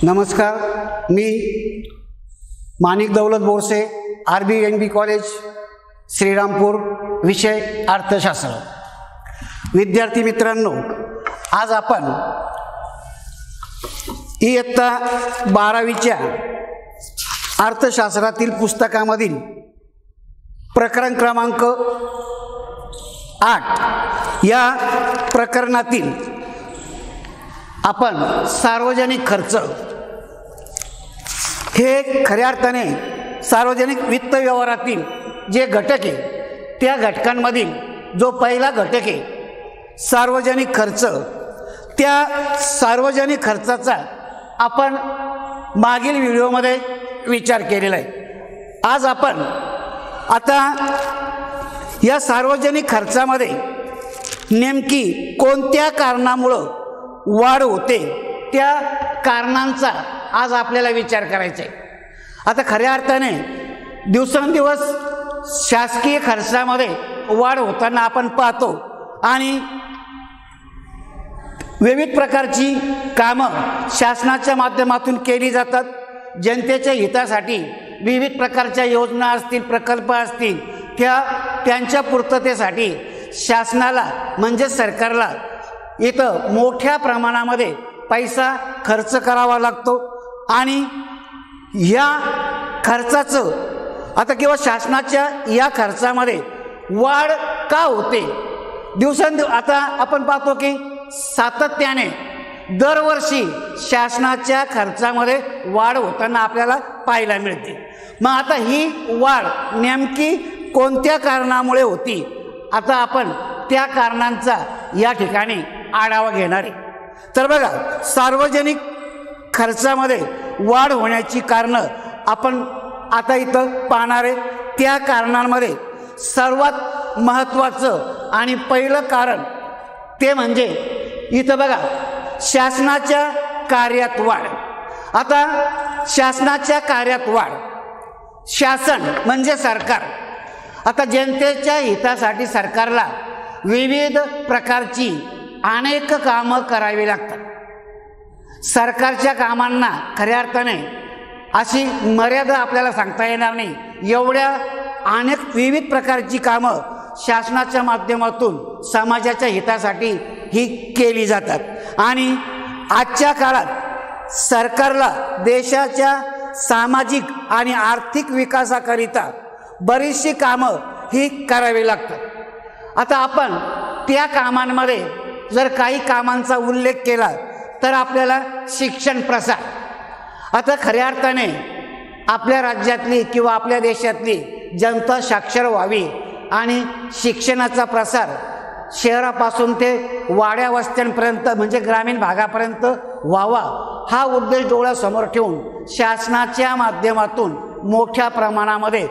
नमस्कार, मी माणिक दौलत Borse, RBNB college Shrirampur, विषय अर्थशास्त्र. विद्यार्थी मित्रांनो, आज आपण इयत्ता 12वीच्या अर्थशास्त्रातील पुस्तकामधील प्रकरण क्रमांक 8 या प्रकरणातील आपण सार्वजनिक खर्च हे खऱ्या अर्थाने सार्वजनिक वित्त व्यवहारातील जे घटक आहे त्या घटकांमधील जो पहिला घटक आहे सार्वजनिक खर्च, त्या सार्वजनिक खर्चाचा आपण मागील व्हिडिओमध्ये विचार केलेला आहे. आज आपण आता या सार्वजनिक खर्चामध्ये नेमकी कोणत्या कारणामुळं वाढ होते त्या कारणांचा आज आपल्याला विचार करायचा आहे. आता खऱ्या अर्थाने दिवसेंदिवस शासकीय खर्चामध्ये वाढ होताना आपण पाहतो आणि विविध प्रकारची कामं शासनाच्या माध्यमातून केली जातात. जनतेच्या हितासाठी विविध प्रकारच्या योजना असतील, प्रकल्प असतील, त्यांच्या पूर्ततेसाठी शासनाला म्हणजे सरकारला इथं मोठ्या प्रमाणामध्ये पैसा खर्च करावा लागतो. आणि या खर्चाचं आता किंवा शासनाच्या या खर्चामध्ये वाढ का होते दिवसेंदिवस आता आपण पाहतो की सातत्याने दरवर्षी शासनाच्या खर्चामध्ये वाढ होताना आपल्याला पाहायला मिळते. मग आता ही वाढ नेमकी कोणत्या कारणामुळे होती, आता आपण त्या कारणांचा या ठिकाणी आढावा घेणार आहे. तर बघा, सार्वजनिक खर्चामध्ये वाढ होण्याची कारणं आपण आता इथं पाहणार आहे. त्या कारणांमध्ये सर्वात महत्त्वाचं आणि पहिलं कारण ते म्हणजे इथं बघा शासनाच्या कार्यात वाढ. आता शासनाच्या कार्यात वाढ, शासन म्हणजे सरकार. आता जनतेच्या हितासाठी सरकारला विविध प्रकारची अनेक कामं करावी लागतात. सरकारच्या कामांना खऱ्या अर्थाने अशी मर्यादा आपल्याला सांगता येणार नाही. एवढ्या अनेक विविध प्रकारची कामं शासनाच्या माध्यमातून समाजाच्या हितासाठी ही केली जातात. आणि आजच्या काळात सरकारला देशाच्या सामाजिक आणि आर्थिक विकासाकरिता बरीचशी कामं ही करावी लागतात. आता आपण त्या कामांमध्ये जर काही कामांचा उल्लेख केला तर आपल्याला शिक्षण प्रसार. आता खऱ्या अर्थाने आपल्या राज्यातली किंवा आपल्या देशातली जनता साक्षर व्हावी आणि शिक्षणाचा प्रसार शहरापासून ते वाड्या वस्त्यांपर्यंत म्हणजे ग्रामीण भागापर्यंत व्हावा, हा उद्देश डोळ्यासमोर ठेवून शासनाच्या माध्यमातून मोठ्या प्रमाणामध्ये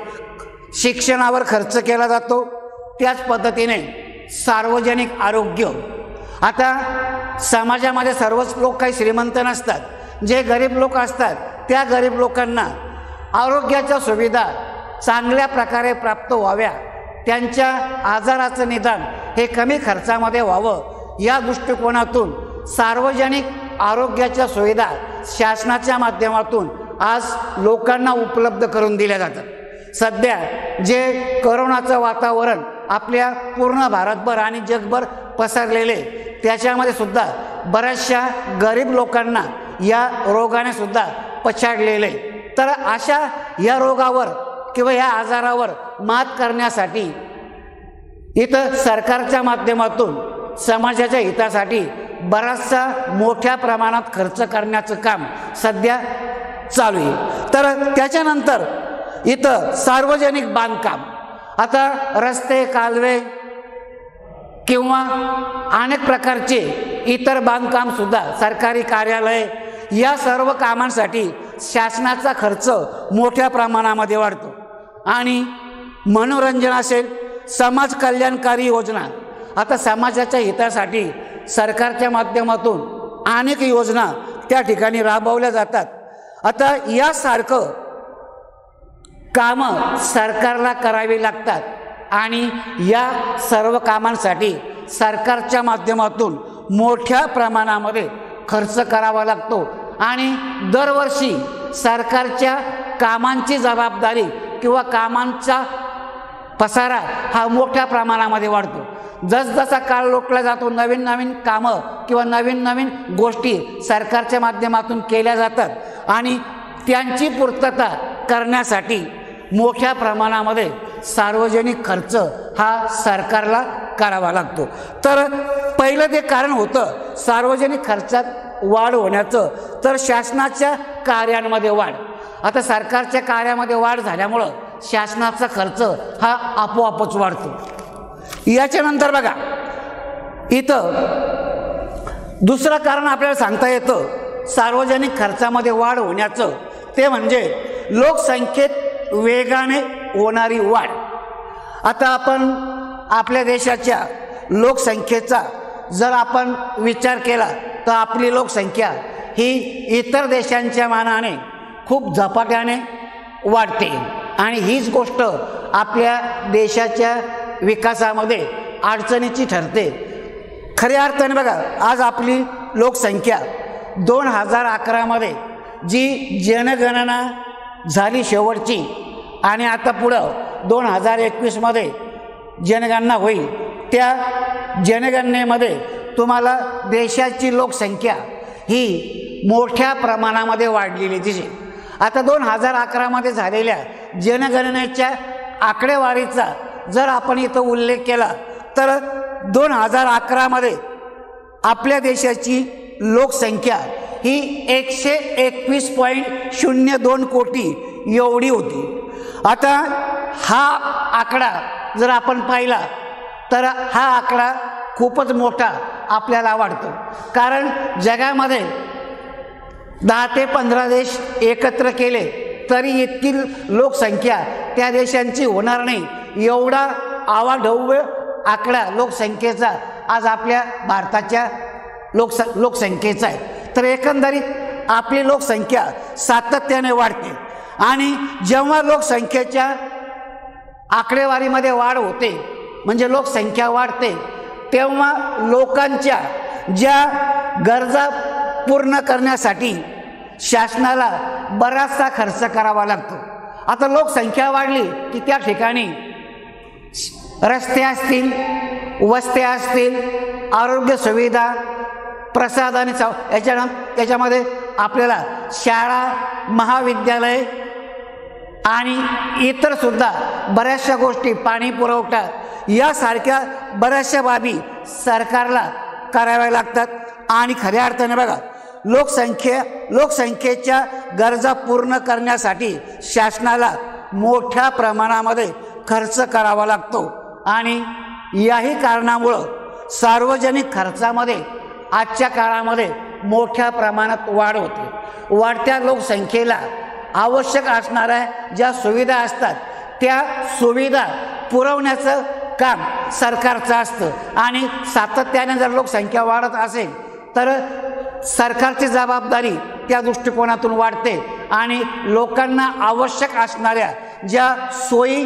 शिक्षणावर खर्च केला जातो. त्याच पद्धतीने सार्वजनिक आरोग्य. आता समाजामध्ये सर्वच लोक काही श्रीमंत नसतात. जे गरीब लोक असतात त्या गरीब लोकांना आरोग्याच्या सुविधा चांगल्या प्रकारे प्राप्त व्हाव्या, त्यांच्या आजाराचं निदान हे कमी खर्चामध्ये व्हावं, या दृष्टिकोनातून सार्वजनिक आरोग्याच्या सुविधा शासनाच्या माध्यमातून आज लोकांना उपलब्ध करून दिल्या जातात. सध्या जे कोरोनाचं वातावरण आपल्या पूर्ण भारतभर आणि जगभर पसरलेले, त्याच्यामध्ये सुद्धा बऱ्याचशा गरीब लोकांना या रोगाने सुद्धा पछाडलेले. तर अशा या रोगावर किंवा या आजारावर मात करण्यासाठी इथं सरकारच्या माध्यमातून समाजाच्या हितासाठी बराचसा मोठ्या प्रमाणात खर्च करण्याचं काम सध्या चालू आहे. तर त्याच्यानंतर इथं सार्वजनिक बांधकाम. आता रस्ते, कालवे किंवा अनेक प्रकारचे इतर बांधकाम सुद्धा, सरकारी कार्यालय, या सर्व कामांसाठी शासनाचा खर्च मोठ्या प्रमाणामध्ये वाढतो. आणि मनोरंजन असेल, समाज कल्याणकारी योजना. आता समाजाच्या हितासाठी सरकारच्या माध्यमातून अनेक योजना त्या ठिकाणी राबवल्या जातात. आता यासारखं कामं सरकारला करावी लागतात आणि या सर्व कामांसाठी सरकारच्या माध्यमातून मोठ्या प्रमाणामध्ये खर्च करावा लागतो आणि दरवर्षी सरकारच्या कामांची जबाबदारी किंवा कामांचा पसारा हा मोठ्या प्रमाणामध्ये वाढतो. जसजसा काळ लोटला जातो नवीन नवीन कामं किंवा नवीन नवीन गोष्टी सरकारच्या माध्यमातून केल्या जातात आणि त्यांची पूर्तता करण्यासाठी मोठ्या प्रमाणामध्ये सार्वजनिक खर्च हा सरकारला करावा लागतो. तर पहिलं ते कारण होतं सार्वजनिक खर्चात वाढ होण्याचं, तर शासनाच्या कार्यांमध्ये वाढ. आता सरकारच्या कार्यामध्ये वाढ झाल्यामुळं शासनाचा खर्च हा आपोआपच वाढतो. याच्यानंतर बघा इथं दुसरं कारण आपल्याला सांगता येतं सार्वजनिक खर्चामध्ये वाढ होण्याचं, ते म्हणजे लोकसंख्येत वेगाने होणारी वाढ. आता आपण आपल्या देशाच्या लोकसंख्येचा जर आपण विचार केला तर आपली लोकसंख्या ही इतर देशांच्या मानाने खूप झपाट्याने वाढते आणि हीच गोष्ट आपल्या देशाच्या विकासामध्ये अडचणीची ठरते. खऱ्या अर्थाने बघा आज आपली लोकसंख्या 2011मध्ये जी जनगणना झाली शेवटची आणि आता पुढं 2021मध्ये जनगणना होईल, त्या जनगणनेमध्ये तुम्हाला देशाची लोकसंख्या ही मोठ्या प्रमाणामध्ये वाढलेली दिसेल. आता 2011मध्ये झालेल्या जनगणनेच्या आकडेवारीचा जर आपण इथं उल्लेख केला तर 2011मध्ये आपल्या देशाची लोकसंख्या ही 121.02 कोटी एवढी होती. आता हा आकडा जर आपण पाहिला तर हा आकडा खूपच मोठा आपल्याला वाटतो, कारण जगामध्ये 10 ते 15 देश एकत्र केले तरी इतकी लोकसंख्या त्या देशांची होणार नाही. एवढा आवाढव्य आकडा लोकसंख्येचा आज आपल्या भारताच्या लोकसंख्येचा आहे. तर एकंदरीत आपली लोकसंख्या सातत्याने वाढते आणि जेव्हा लोकसंख्येच्या आकडेवारीमध्ये वाढ होते म्हणजे लोकसंख्या वाढते, तेव्हा लोकांच्या ज्या गरजा पूर्ण करण्यासाठी शासनाला बराचसा खर्च करावा लागतो. आता लोकसंख्या वाढली की त्या ठिकाणी रस्ते असतील, वस्त्या असतील, आरोग्य सुविधा, प्रसाधन याच्यामध्ये आपल्याला शाळा, महाविद्यालय आणि इतर सुद्धा बऱ्याचशा गोष्टी, पाणी पुरवठा यासारख्या बऱ्याचशा बाबी सरकारला कराव्या लागतात. आणि खऱ्या अर्थाने बघा लोकसंख्येच्या गरजा पूर्ण करण्यासाठी शासनाला मोठ्या प्रमाणामध्ये खर्च करावा लागतो आणि याही कारणामुळं सार्वजनिक खर्चामध्ये आजच्या काळामध्ये मोठ्या प्रमाणात वाढ होते. वाढत्या लोकसंख्येला आवश्यक असणाऱ्या ज्या सुविधा असतात त्या सुविधा पुरवण्याचं काम सरकारचं असतं आणि सातत्याने जर लोकसंख्या वाढत असेल तर सरकारची जबाबदारी त्या दृष्टिकोनातून वाढते आणि लोकांना आवश्यक असणाऱ्या ज्या सोयी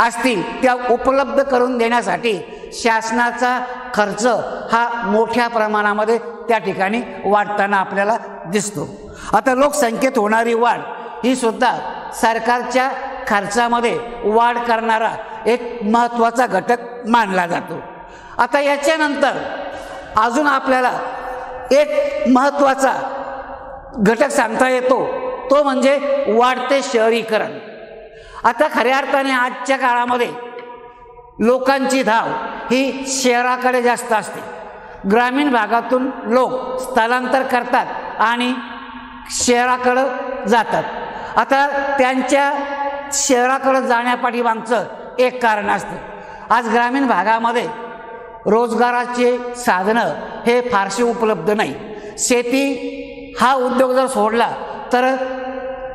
असतील त्या उपलब्ध करून देण्यासाठी शासनाचा खर्च हा मोठ्या प्रमाणामध्ये त्या ठिकाणी वाढताना आपल्याला दिसतो. आता लोकसंख्येत होणारी वाढ ही सुद्धा सरकारच्या खर्चामध्ये वाढ करणारा एक महत्त्वाचा घटक मानला जातो. आता याच्यानंतर अजून आपल्याला एक महत्त्वाचा घटक सांगता येतो, तो म्हणजे वाढते शहरीकरण. आता खऱ्या अर्थाने आजच्या काळामध्ये लोकांची धाव ही शहराकडे जास्त असते. ग्रामीण भागातून लोक स्थलांतर करतात आणि शहराकडं जातात. आता त्यांच्या शहराकडं जाण्यापाठीमागचं एक कारण असतं. आज ग्रामीण भागामध्ये रोजगाराचे साधनं हे फारसे उपलब्ध नाही. शेती हा उद्योग जर सोडला तर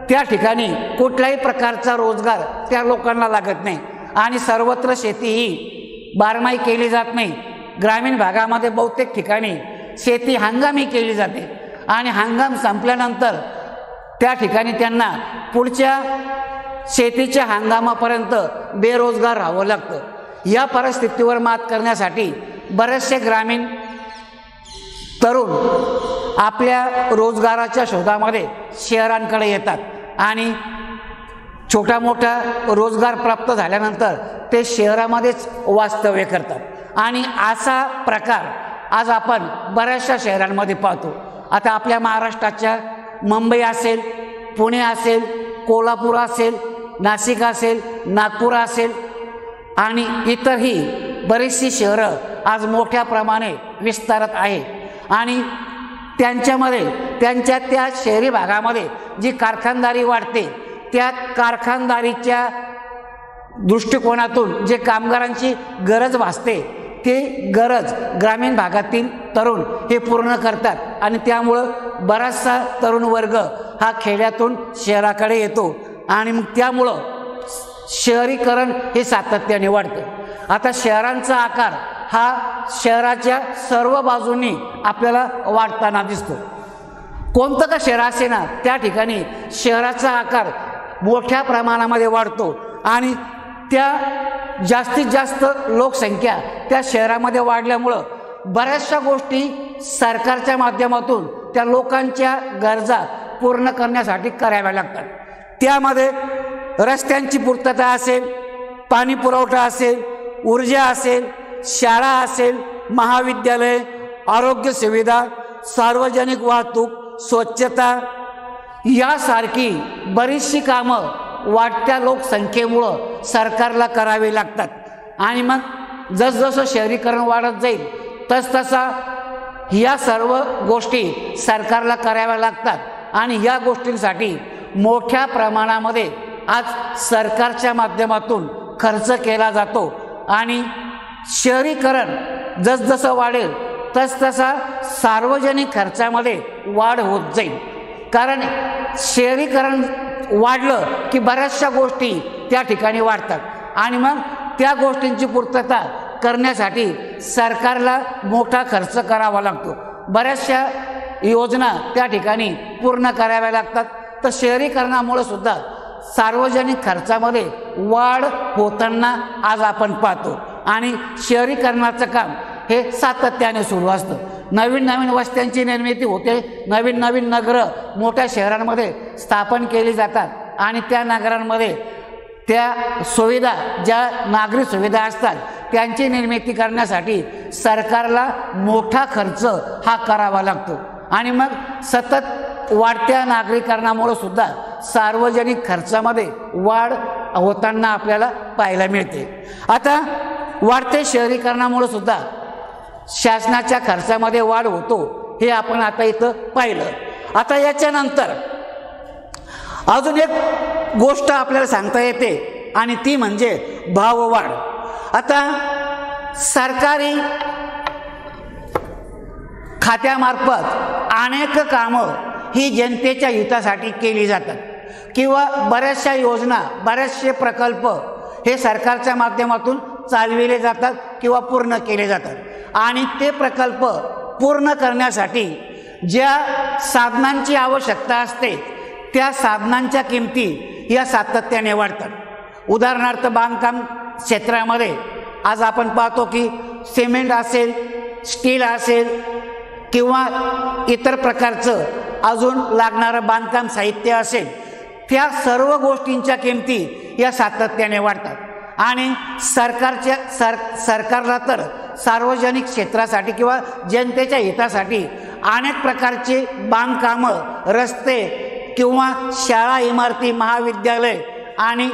त्या ठिकाणी कुठल्याही प्रकारचा रोजगार त्या लोकांना लागत नाही आणि सर्वत्र शेती ही बारमाही केली जात नाही. ग्रामीण भागामध्ये बहुतेक ठिकाणी शेती हंगामी केली जाते आणि हंगाम संपल्यानंतर त्या ठिकाणी त्यांना पुढच्या शेतीच्या हंगामापर्यंत बेरोजगार राहावं लागतं. या परिस्थितीवर मात करण्यासाठी बरेचसे ग्रामीण तरुण आपल्या रोजगाराच्या शोधामध्ये शहरांकडे येतात आणि छोटा मोठा रोजगार प्राप्त झाल्यानंतर ते शहरामध्येच वास्तव्य करतात आणि असा प्रकार आज आपण बऱ्याचशा शहरांमध्ये पाहतो. आता आपल्या महाराष्ट्राच्या मुंबई असेल, पुणे असेल, कोल्हापूर असेल, नाशिक असेल, नागपूर असेल आणि इतरही बरीचशी शहरं आज मोठ्या प्रमाणे विस्तारत आहे आणि त्यांच्यामध्ये त्यांच्या त्या शहरी भागामध्ये जी कारखानदारी वाढते त्या कारखानदारीच्या दृष्टिकोनातून जे कामगारांची गरज भासते ते गरज ग्रामीण भागातील तरुण हे पूर्ण करतात आणि त्यामुळं बराचसा तरुण वर्ग हा खेड्यातून शहराकडे येतो आणि मग त्यामुळं शहरीकरण हे सातत्याने वाढतं. आता शहरांचा आकार हा शहराच्या सर्व बाजूंनी आपल्याला वाढताना दिसतो. कोणतं का शहर असे ना त्या ठिकाणी शहराचा आकार मोठ्या प्रमाणामध्ये वाढतो आणि त्या जास्तीत जास्त लोकसंख्या त्या शहरामध्ये वाढल्यामुळं बऱ्याचशा गोष्टी सरकारच्या माध्यमातून त्या लोकांच्या गरजा पूर्ण करण्यासाठी कराव्या लागतात. त्यामध्ये रस्त्यांची पूर्तता असेल, पाणी पुरवठा असेल, ऊर्जा असेल, शाळा असेल, महाविद्यालय, आरोग्य सुविधा, सार्वजनिक वाहतूक, स्वच्छता यासारखी बरीचशी कामं वाढत्या लोकसंख्येमुळं सरकारला करावी लागतात आणि मग जसजसं शहरीकरण वाढत जाईल तसतसा या सर्व गोष्टी सरकारला कराव्या लागतात आणि या गोष्टींसाठी मोठ्या प्रमाणामध्ये आज सरकारच्या माध्यमातून खर्च केला जातो आणि शहरीकरण जसजसं वाढेल तसतसा सार्वजनिक खर्चामध्ये वाढ होत जाईल. कारण शहरीकरण वाढलं की बऱ्याचशा गोष्टी त्या ठिकाणी वाढतात आणि मग त्या गोष्टींची पूर्तता करण्यासाठी सरकारला मोठा खर्च करावा लागतो. बऱ्याचशा योजना त्या ठिकाणी पूर्ण कराव्या लागतात. तर शहरीकरणामुळे सुद्धा सार्वजनिक खर्चामध्ये वाढ होताना आज आपण पाहतो आणि शहरीकरणाचं काम हे सातत्याने सुरू असतं. नवीन नवीन वस्त्यांची निर्मिती होते, नवीन नवीन नगरं मोठ्या शहरांमध्ये स्थापन केली जातात आणि त्या नगरांमध्ये त्या सुविधा ज्या नागरी सुविधा असतात त्यांची निर्मिती करण्यासाठी सरकारला मोठा खर्च हा करावा लागतो आणि मग सतत वाढत्या नागरीकरणामुळे सुद्धा सार्वजनिक खर्चामध्ये वाढ होताना आपल्याला पाहायला मिळते. आता वाढते शहरीकरणामुळे सुद्धा शासनाच्या खर्चामध्ये वाढ होतो हे आपण आता इथं पाहिलं. आता याच्यानंतर अजून एक गोष्ट आपल्याला सांगता येते आणि ती म्हणजे भाववाढ. आता सरकारी खात्यामार्फत अनेक कामं ही जनतेच्या हितासाठी केली जातात किंवा बऱ्याचशा योजना, बरेचसे प्रकल्प हे सरकारच्या माध्यमातून चालविले जातात किंवा पूर्ण केले जातात आणि ते प्रकल्प पूर्ण करण्यासाठी ज्या साधनांची आवश्यकता असते त्या साधनांच्या किमती या सातत्याने वाढतात. उदाहरणार्थ बांधकाम क्षेत्रामध्ये आज आपण पाहतो की सिमेंट असेल, स्टील असेल किंवा इतर प्रकारचं अजून लागणारं बांधकाम साहित्य असेल, त्या सर्व गोष्टींच्या किमती या सातत्याने वाढतात आणि सरकारला तर सार्वजनिक क्षेत्रासाठी किंवा जनतेच्या हितासाठी अनेक प्रकारचे बांधकामं, रस्ते किंवा शाळा इमारती, महाविद्यालय आणि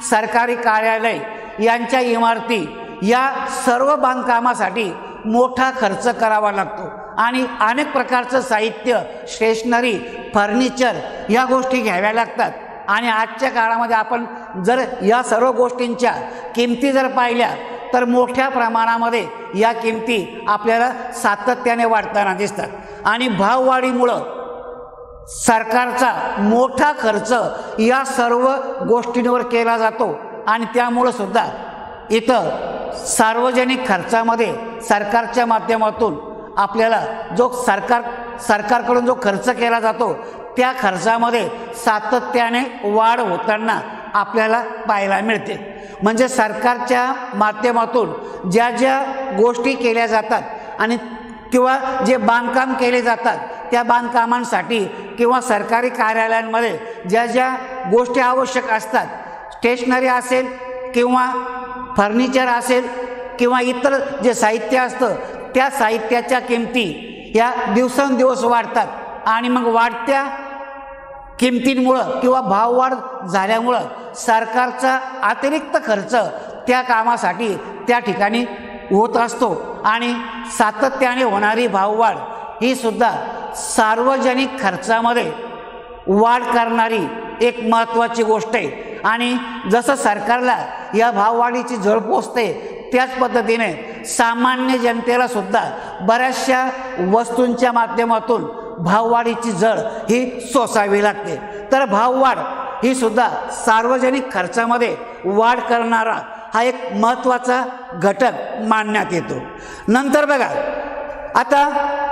सरकारी कार्यालय यांच्या इमारती या सर्व बांधकामासाठी मोठा खर्च करावा लागतो आणि अनेक प्रकारचं साहित्य, स्टेशनरी, फर्निचर या गोष्टी घ्याव्या लागतात आणि आजच्या काळामध्ये आपण जर या सर्व गोष्टींच्या किमती जर पाहिल्या तर मोठ्या प्रमाणामध्ये या किमती आपल्याला सातत्याने वाढताना दिसतात आणि भाववाढीमुळं सरकारचा मोठा खर्च या सर्व गोष्टींवर केला जातो आणि त्यामुळं सुद्धा इथं सार्वजनिक खर्चामध्ये सरकारच्या माध्यमातून आपल्याला जो सरकारकडून जो खर्च केला जातो त्या खर्चामध्ये सातत्याने वाढ होताना आपल्याला पाहायला मिळते. म्हणजे सरकारच्या माध्यमातून ज्या ज्या गोष्टी केल्या जातात आणि किंवा जे बांधकाम केले जातात त्या बांधकामांसाठी किंवा सरकारी कार्यालयांमध्ये ज्या ज्या गोष्टी आवश्यक असतात, स्टेशनरी असेल किंवा फर्निचर असेल किंवा इतर जे साहित्य असतं, त्या साहित्याच्या किमती या दिवसेंदिवस वाढतात आणि मग वाढत्या किमतींमुळं किंवा भाववाढ झाल्यामुळं सरकारचा अतिरिक्त खर्च त्या कामासाठी त्या ठिकाणी होत असतो आणि सातत्याने होणारी भाववाढ ही सुद्धा सार्वजनिक खर्चामध्ये वाढ करणारी एक महत्त्वाची गोष्ट आहे। आणि जसं सरकारला या भाववाढीची झळ पोचते त्याच पद्धतीने सामान्य जनतेला सुद्धा बऱ्याचशा वस्तूंच्या माध्यमातून भाववाढीची झळ ही सोसावी लागते। तर भाववाढ ही सुद्धा सार्वजनिक खर्चामध्ये वाढ करणारा हा एक महत्त्वाचा घटक मानण्यात येतो। नंतर बघा, आता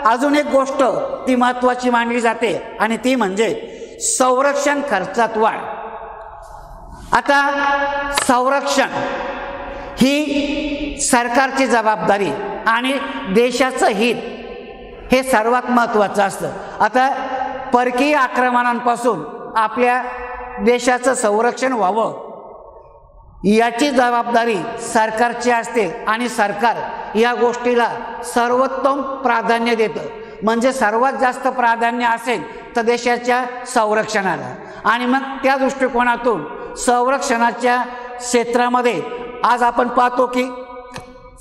अजून एक गोष्ट ती महत्त्वाची मानली जाते आणि ती म्हणजे संरक्षण खर्चात वाढ। आता संरक्षण ही सरकारची जबाबदारी आणि देशाचं हित हे सर्वात महत्त्वाचं असतं। आता परकीय आक्रमणांपासून आपल्या देशाचं संरक्षण व्हावं याची जबाबदारी सरकारची असते आणि सरकार या गोष्टीला सर्वोत्तम प्राधान्य देतं। म्हणजे सर्वात जास्त प्राधान्य असेल तर देशाच्या संरक्षणाला। आणि मग त्या दृष्टिकोनातून संरक्षणाच्या क्षेत्रामध्ये आज आपण पाहतो की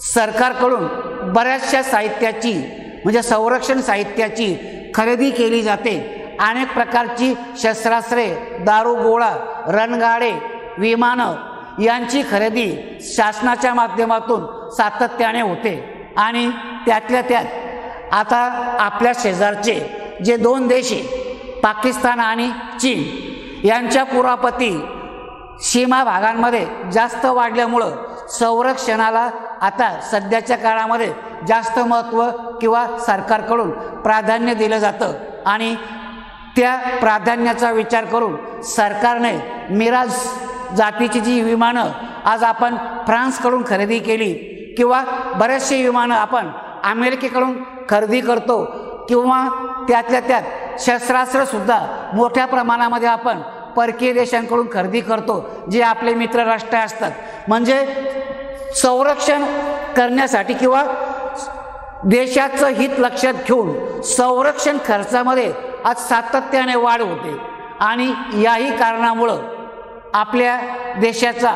सरकारकडून बऱ्याचशा साहित्याची म्हणजे संरक्षण साहित्याची खरेदी केली जाते। अनेक प्रकारची शस्त्रास्त्रे, दारूगोळा, रणगाडे, विमानं यांची खरेदी शासनाच्या माध्यमातून सातत्याने होते। आणि त्यातल्या त्यात आता आपल्या शेजारचे जे दोन देश आहे, पाकिस्तान आणि चीन, यांच्या कुरापती सीमा भागांमध्ये जास्त वाढल्यामुळं संरक्षणाला आता सध्याच्या काळामध्ये जास्त महत्त्व किंवा सरकारकडून प्राधान्य दिलं जातं। आणि त्या प्राधान्याचा विचार करून सरकारने मिराज जातीची जी विमानं आज आपण फ्रान्सकडून खरेदी केली किंवा बरेचसे विमानं आपण अमेरिकेकडून खरेदी करतो किंवा त्यातल्या त्यात शस्त्रास्त्रसुद्धा मोठ्या प्रमाणामध्ये आपण परकीय देशांकडून खरेदी करतो, जे आपले मित्र राष्ट्र असतात। म्हणजे संरक्षण करण्यासाठी किंवा देशाचं हित लक्षात घेऊन संरक्षण खर्चामध्ये आज सातत्याने वाढ होते आणि याही कारणामुळं आपल्या देशाचा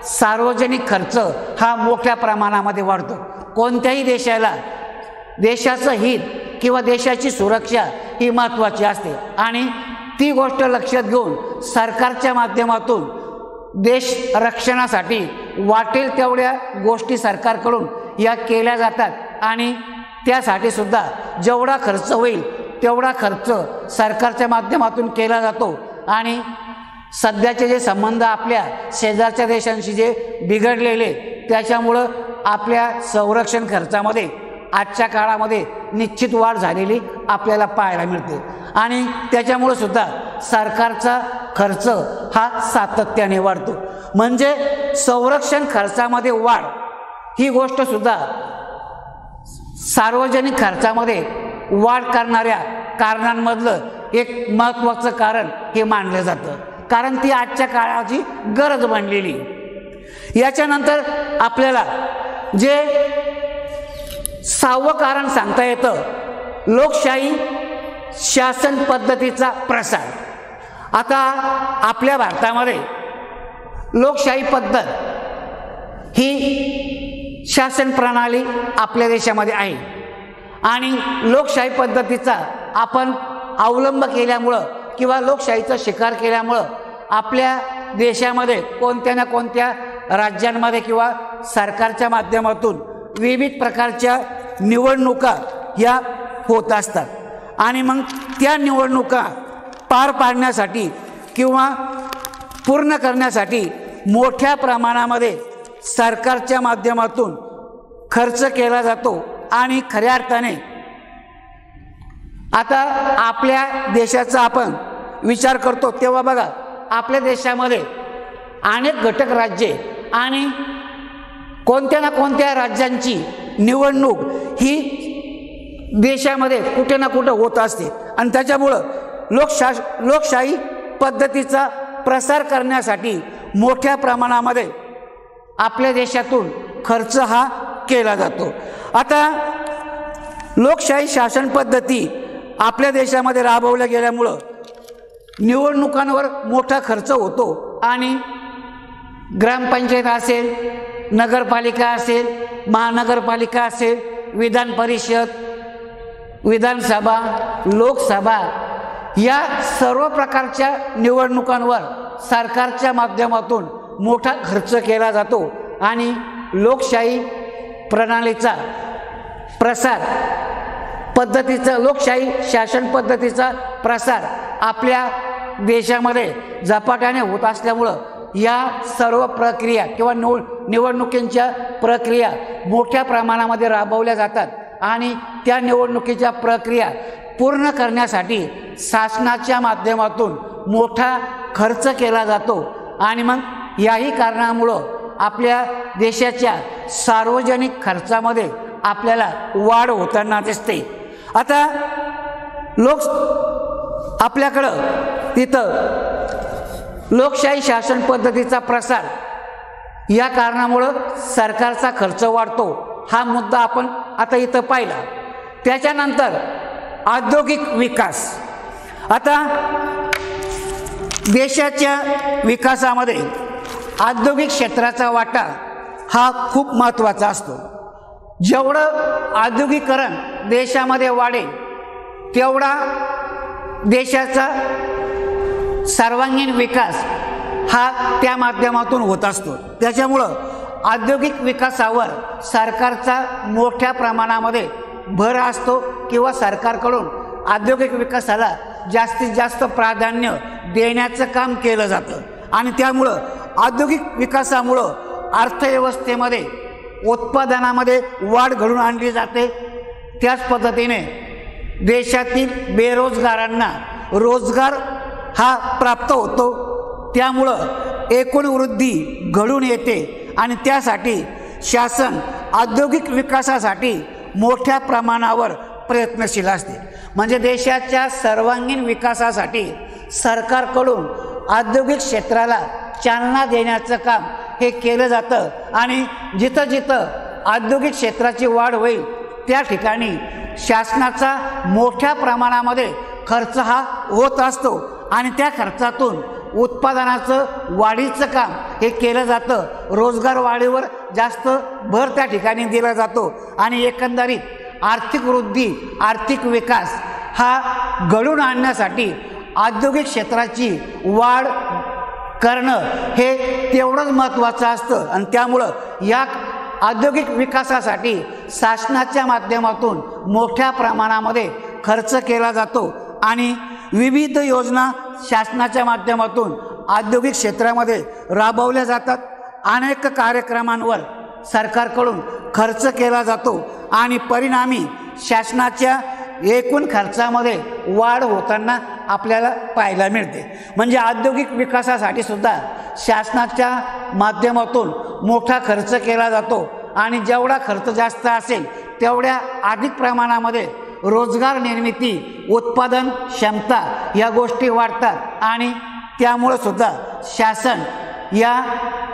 सार्वजनिक खर्च हा मोठ्या प्रमाणामध्ये वाढतो। कोणत्याही देशाला देशाचं हित किंवा देशाची सुरक्षा ही महत्त्वाची असते आणि ती गोष्ट लक्षात घेऊन सरकारच्या माध्यमातून देश रक्षणासाठी वाटेल तेवढ्या गोष्टी सरकारकडून या केल्या जातात आणि त्यासाठी सुद्धा जेवढा खर्च होईल तेवढा खर्च सरकारच्या माध्यमातून केला जातो। आणि सध्याचे जे संबंध आपल्या शेजारच्या देशांशी जे बिघडलेले त्याच्यामुळं आपल्या संरक्षण खर्चामध्ये आजच्या काळामध्ये निश्चित वाढ झालेली आपल्याला पाहायला मिळते आणि त्याच्यामुळे सुद्धा सरकारचा खर्च हा सातत्याने वाढतो। म्हणजे संरक्षण खर्चामध्ये वाढ ही गोष्ट सुद्धा सार्वजनिक खर्चामध्ये वाढ करणाऱ्या कारणांमधलं एक महत्त्वाचं कारण हे मानलं जातं, कारण ती आजच्या काळाची गरज बनलेली। याच्यानंतर आपल्याला जे 6वं कारण सांगता येतं, लोकशाही शासन पद्धतीचा प्रसार। आता आपल्या भारतामध्ये लोकशाही पद्धत ही शासन प्रणाली आपल्या देशामध्ये आहे आणि लोकशाही पद्धतीचा आपण अवलंब केल्यामुळं किंवा लोकशाहीचा शिकार केल्यामुळं आपल्या देशामध्ये कोणत्या ना कोणत्या राज्यांमध्ये किंवा सरकारच्या माध्यमातून विविध प्रकारच्या निवडणुका या होत असतात आणि मग त्या निवडणुका पार पाडण्यासाठी किंवा पूर्ण करण्यासाठी मोठ्या प्रमाणामध्ये सरकारच्या माध्यमातून खर्च केला जातो। आणि खऱ्या अर्थाने आता आपल्या देशाचा आपण विचार करतो तेव्हा बघा, आपल्या देशामध्ये अनेक घटक राज्ये आणि कोणत्या ना कोणत्या राज्यांची निवडणूक ही देशामध्ये कुठे ना कुठे होत असते आणि त्याच्यामुळं लोकशाही पद्धतीचा प्रसार करण्यासाठी मोठ्या प्रमाणामध्ये आपल्या देशातून खर्च हा केला जातो। आता लोकशाही शासन पद्धती आपल्या देशामध्ये राबवल्या गेल्यामुळं निवडणुकांवर मोठा खर्च होतो आणि ग्रामपंचायत असेल, नगरपालिका असेल, महानगरपालिका असेल, विधान परिषद, विधानसभा, लोकसभा या सर्व प्रकारच्या निवडणुकांवर सरकारच्या माध्यमातून मोठा खर्च केला जातो आणि लोकशाही प्रणालीचा प्रसार पद्धतीचा लोकशाही शासन पद्धतीचा प्रसार आपल्या देशामध्ये झपाट्याने होत असल्यामुळं या सर्व प्रक्रिया किंवा निवडणुकींच्या प्रक्रिया मोठ्या प्रमाणामध्ये राबवल्या जातात आणि त्या निवडणुकीच्या प्रक्रिया पूर्ण करण्यासाठी शासनाच्या माध्यमातून मोठा खर्च केला जातो आणि मग याही कारणामुळं आपल्या देशाच्या सार्वजनिक खर्चामध्ये आपल्याला वाढ होताना दिसते। आता आपल्याकडं तिथं लोकशाही शासन पद्धतीचा प्रसार या कारणामुळं सरकारचा खर्च वाढतो, हा मुद्दा आपण आता इथं पाहिला। त्याच्यानंतर औद्योगिक विकास। आता देशाच्या विकासामध्ये औद्योगिक क्षेत्राचा वाटा हा खूप महत्त्वाचा असतो। जेवढं औद्योगिकरण देशामध्ये वाढेल तेवढा देशाचा सर्वांगीण विकास हा त्या माध्यमातून होत असतो। त्याच्यामुळं औद्योगिक विकासावर सरकारचा मोठ्या प्रमाणामध्ये भर असतो किंवा सरकारकडून औद्योगिक विकासाला जास्तीत जास्त प्राधान्य देण्याचं काम केलं जातं आणि त्यामुळं औद्योगिक विकासामुळं अर्थव्यवस्थेमध्ये उत्पादनामध्ये वाढ घडून आणली जाते। त्याच पद्धतीने देशातील बेरोजगारांना रोजगार हा प्राप्त होतो, त्यामुळं एकूण वृद्धी घडून येते आणि त्यासाठी शासन औद्योगिक विकासासाठी मोठ्या प्रमाणावर प्रयत्नशील असते। म्हणजे देशाच्या सर्वांगीण विकासासाठी सरकारकडून औद्योगिक क्षेत्राला चालना देण्याचं काम हे केलं जातं आणि जिथं जिथं औद्योगिक क्षेत्राची वाढ होईल त्या ठिकाणी शासनाचा मोठ्या प्रमाणामध्ये खर्च हा होत असतो आणि त्या खर्चातून उत्पादनाचं वाढीचं काम हे केलं जातं। रोजगार वाढीवर जास्त भर त्या ठिकाणी दिला जातो आणि एकंदरीत आर्थिक वृद्धी आर्थिक विकास हा घडून आणण्यासाठी औद्योगिक क्षेत्राची वाढ करणं हे तेवढंच महत्त्वाचं असतं आणि त्यामुळं या औद्योगिक विकासासाठी शासनाच्या माध्यमातून मोठ्या प्रमाणामध्ये खर्च केला जातो आणि विविध योजना शासनाच्या माध्यमातून औद्योगिक क्षेत्रामध्ये राबवल्या जातात। अनेक कार्यक्रमांवर सरकारकडून खर्च केला जातो आणि परिणामी शासनाच्या एकूण खर्चामध्ये वाढ होताना आपल्याला पाहायला मिळते। म्हणजे औद्योगिक विकासासाठी सुद्धा शासनाच्या माध्यमातून मोठा खर्च केला जातो आणि जेवढा खर्च जास्त असेल तेवढ्या अधिक प्रमाणामध्ये रोजगार निर्मिती उत्पादन क्षमता या गोष्टी वाढतात आणि त्यामुळे सुद्धा शासन या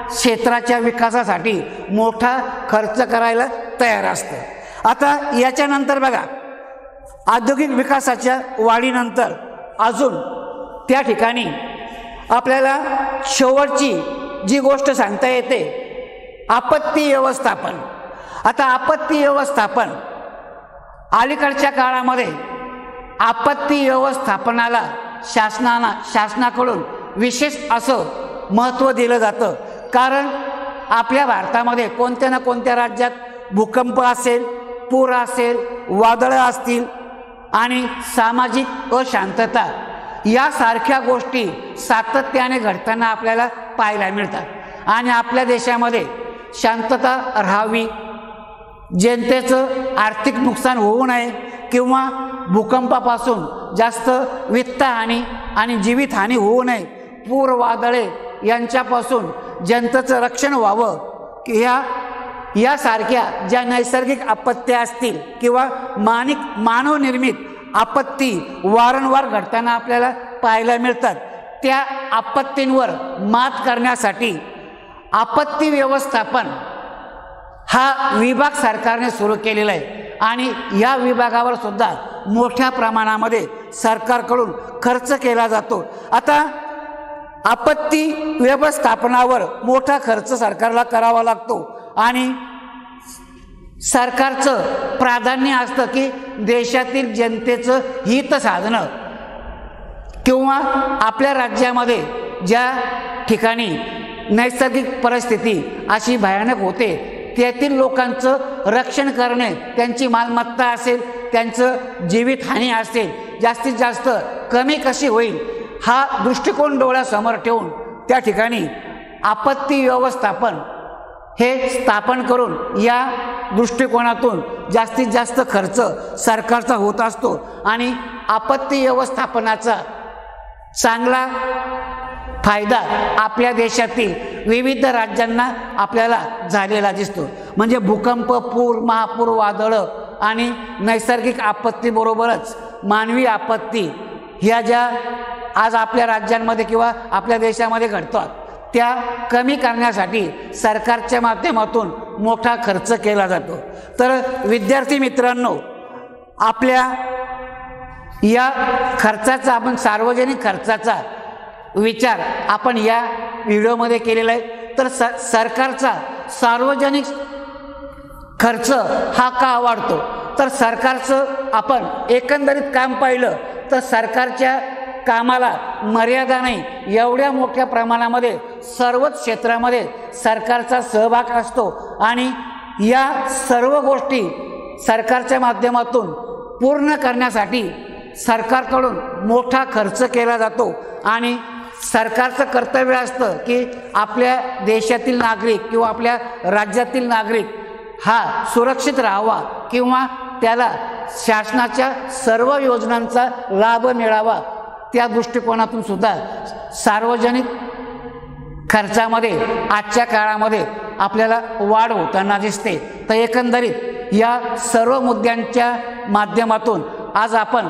क्षेत्राच्या विकासासाठी मोठा खर्च करायला तयार असतं। आता याच्यानंतर बघा, औद्योगिक विकासाच्या वाढीनंतर अजून त्या ठिकाणी आपल्याला शेवटची जी गोष्ट सांगता येते आपत्ती व्यवस्थापन। आता आपत्ती व्यवस्थापन अलीकडच्या काळामध्ये आपत्ती व्यवस्थापनाला शासनाकडून विशेष असं महत्त्व दिलं जातं, कारण आपल्या भारतामध्ये कोणत्या ना कोणत्या राज्यात भूकंप असेल, पूर असेल, वादळं असतील आणि सामाजिक अशांतता यासारख्या गोष्टी सातत्याने घडताना आपल्याला पाहायला मिळतात आणि आपल्या देशामध्ये शांतता राहावी, जनतेचं आर्थिक नुकसान होऊ नये किंवा भूकंपापासून जास्त वित्तहानी आणि जीवितहानी होऊ नये, पूर वादळे यांच्यापासून जनतेचं रक्षण व्हावं की ह्या यासारख्या ज्या नैसर्गिक आपत्त्या असतील किंवा मानवनिर्मित आपत्ती वारंवार घडताना आपल्याला पाहायला मिळतात, त्या आपत्तींवर मात करण्यासाठी आपत्ती व्यवस्थापन हा विभाग सरकारने सुरू केलेला आहे आणि या विभागावर सुद्धा मोठ्या प्रमाणामध्ये सरकारकडून खर्च केला जातो। आता आपत्ती व्यवस्थापनावर मोठा खर्च सरकारला करावा लागतो आणि सरकारचं प्राधान्य असतं की देशातील जनतेचं हित साधणं किंवा आपल्या राज्यामध्ये ज्या ठिकाणी नैसर्गिक परिस्थिती अशी भयानक होते तेथील लोकांचं रक्षण करणे, त्यांची मालमत्ता असेल, त्यांचं जीवितहानी असेल जास्तीत जास्त कमी कशी होईल हा दृष्टिकोन डोळ्यासमोर ठेवून त्या ठिकाणी आपत्ती व्यवस्थापन हे स्थापन करून या दृष्टिकोनातून जास्तीत जास्त खर्च सरकारचा होत असतो आणि आपत्ती व्यवस्थापनाचा चांगला फायदा आपल्या देशातील विविध राज्यांना आपल्याला झालेला दिसतो। म्हणजे भूकंप, पूर, महापूर, वादळं आणि नैसर्गिक आपत्तीबरोबरच मानवी आपत्ती ह्या ज्या आज आपल्या राज्यांमध्ये किंवा आपल्या देशामध्ये घडतात त्या कमी करण्यासाठी सरकारच्या माध्यमातून मोठा खर्च केला जातो। तर विद्यार्थी मित्रांनो, आपल्या या खर्चाचा आपण सार्वजनिक खर्चाचा विचार आपण या व्हिडिओमध्ये केलेला आहे। तर सरकारचा सार्वजनिक खर्च हा का वाढतो, तर सरकारचं आपण एकंदरीत काम पाहिलं तर सरकारच्या कामाला मर्यादा नाही, एवढ्या मोठ्या प्रमाणामध्ये सर्वच क्षेत्रामध्ये सरकारचा सहभाग असतो आणि या सर्व गोष्टी सरकारच्या माध्यमातून पूर्ण करण्यासाठी सरकारकडून मोठा खर्च केला जातो आणि सरकारचं कर्तव्य असतं की आपल्या देशातील नागरिक किंवा आपल्या राज्यातील नागरिक हा सुरक्षित राहावा किंवा त्याला शासनाच्या सर्व योजनांचा लाभ मिळावा, त्या दृष्टिकोनातून सुद्धा सार्वजनिक खर्चामध्ये आजच्या काळामध्ये आपल्याला वाढ होताना दिसते। तर एकंदरीत या सर्व मुद्द्यांच्या माध्यमातून आज आपण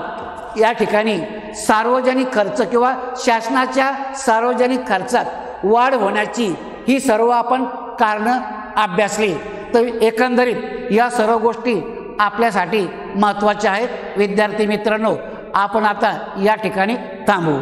या ठिकाणी सार्वजनिक खर्च किंवा शासनाच्या सार्वजनिक खर्चात वाढ होण्याची ही सर्व आपण कारणं अभ्यासली। तर एकंदरीत या सर्व गोष्टी आपल्यासाठी महत्त्वाच्या आहेत। विद्यार्थी मित्रांनो, आपण आता या ठिकाणी थांबू।